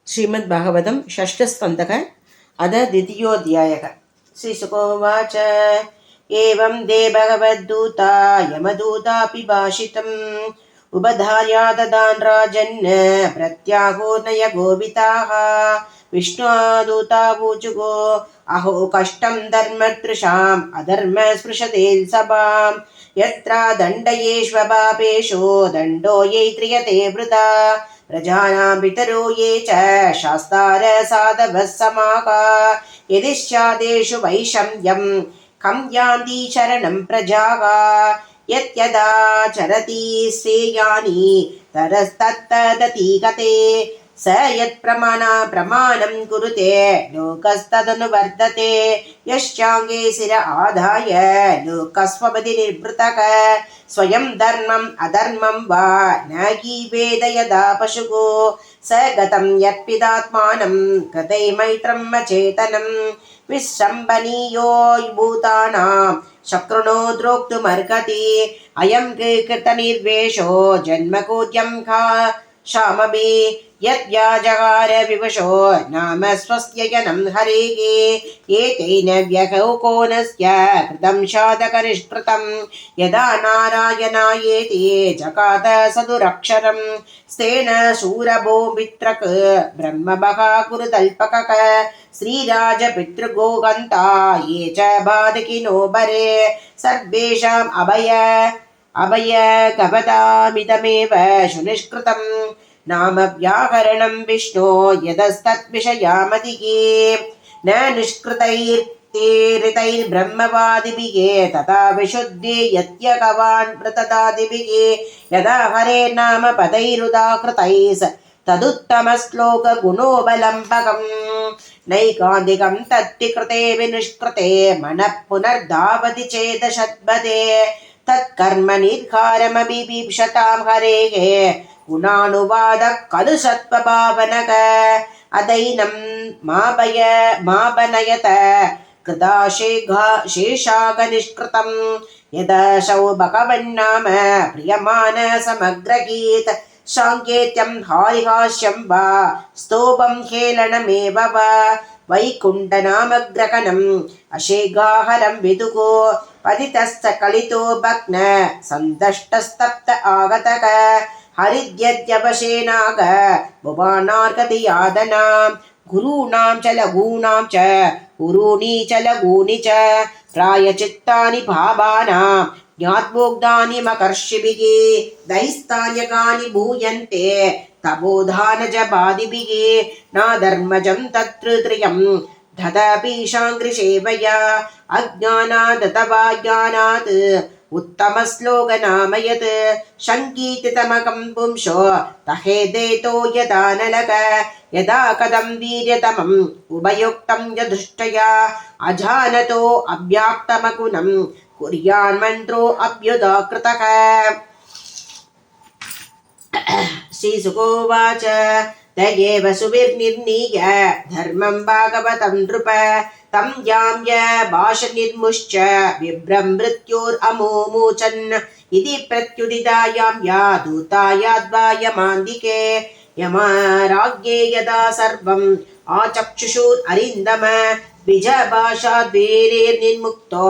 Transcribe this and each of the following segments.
श्रीमद्भागवतं षष्ठस्कन्धः अथ द्वितीयोऽध्यायः। श्रीशुकोवाच एवं ते भगवद्दूता यमदूतापि भाषितम् उपधार्या ददान् राजन् प्रत्याहो नय गोविताः विष्णुदूतावूचुगो अहो कष्टं धर्मतृषाम् अधर्म स्पृशते सभाम् यत्र दण्डयेष्वपापेषु दण्डो ये क्रियते वृथा प्रजानां पितरो ये च शास्तार साधवः समाः यदि स्यादेषु वैषम्यं कं यान्ति शरणं प्रजाः यद्यदा चरति श्रेयानि तरस्तत्तदतीगते स यत्प्रमाणं कुरुते लोकस्तदनुवर्तते यश्चाङ्गे शिर आदाय लोकस्वपदि निर्वृतः स्वयं धर्मम् अधर्मं वा न हि वेदयदा पशुः स गतं यत्पिदात्मानं कृते मैत्रं अचेतनं विश्रम्भनीयो भूतानां शक्रुणो द्रोक्तुमर्हति अयं कृतनिर्वेशो जन्मकोट्यं क्षामभि यद्व्याजहार विवशो नाम स्वस्ययनं हरेः एतेन व्यकौकोनस्य कृतं शादकरिष्कृतं यदा नारायणायेति जगात सदुरक्षरं स्तेन शूरभो मित्रक ब्रह्मभगा कुरुतल्पकः श्रीराजपितृगोहन्ता ये च बाधकिनो बरे सर्वेषाम् अभयगवदामिदमेव सुनिष्कृतं नाम व्याकरणं विष्णो यदस्तद्विषयामधिः न निष्कृतैर्ब्रह्मवादिभिः तथा विशुद्धि यत्यगवान् प्रतदादिभिः यदा हरे नाम पदैरुदाकृतैः तदुत्तमश्लोकगुणोबलम्बकम् नैकान्तिकं तत्कृते विनिष्कृते मनः पुनर्धावति चेदशद्पदे तत्कर्म निर्कारमभिभीप्षतां हरेः गुणानुवादः खलु सत्त्वभावनः अदैनं मापनयत कृताशेषागनिष्कृतं यदशौ भगवन्नाम प्रियमान समग्रगीत साङ्केत्यं हारिहास्यं वा स्तोभं हेलनमेव वा वैकुण्ठनामग्रहणम् अशेगाहरं विदुः पतितश्च कलितो भग्न सन्दष्टस्तप्त आगतः हरिद्यद्यवशेनाग भुवानार्कति यादनां गुरूणां च लघूनां च गुरूणि च लघूनि च प्रायचित्तानि भावानां ज्ञात्वोक्तानि मकर्षिभिः दैस्तान्यकानि भूयन्ते तपोधानजपादिभिः नाधर्मजं तत्र त्रियं ददपीशाङ्घ्रिसेवया अज्ञानादतवा ज्ञानात् उत्तमश्लोकनामयत् शङ्कीतितमकं पुंसो तहेदेतो यदा नलक यदा कदं वीर्यतमम् उभयुक्तं यदृष्टया अजानतो अव्याक्तमकुनं कुर्यान्मन्त्रो अभ्युदाकृतः। श्रीशुकोवाच तयेव सुविर्निर्णीय धर्मं भागवतं नृप तं याम्य भाषनिर्मुश्च विभ्रं मृत्योरमुमूचन् इति प्रत्युदितायां या दूतायाद्वायमान्दिके यमराज्ञे यदा सर्वम् आचक्षुषुररिन्दम द्विजभाषाद्वीरेर्निर्मुक्तो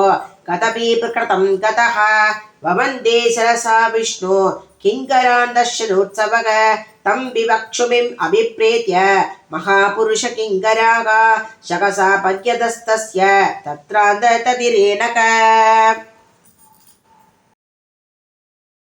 कतपि प्रकृतं गतः ववन्दे सरसा विष्णु किङ्करान् दर्शनोत्सवः तं विवक्षुमिम् अभिप्रेत्य महापुरुष किङ्कराः शकसा पर्यदस्तस्य तत्रान्ततदिरेणक।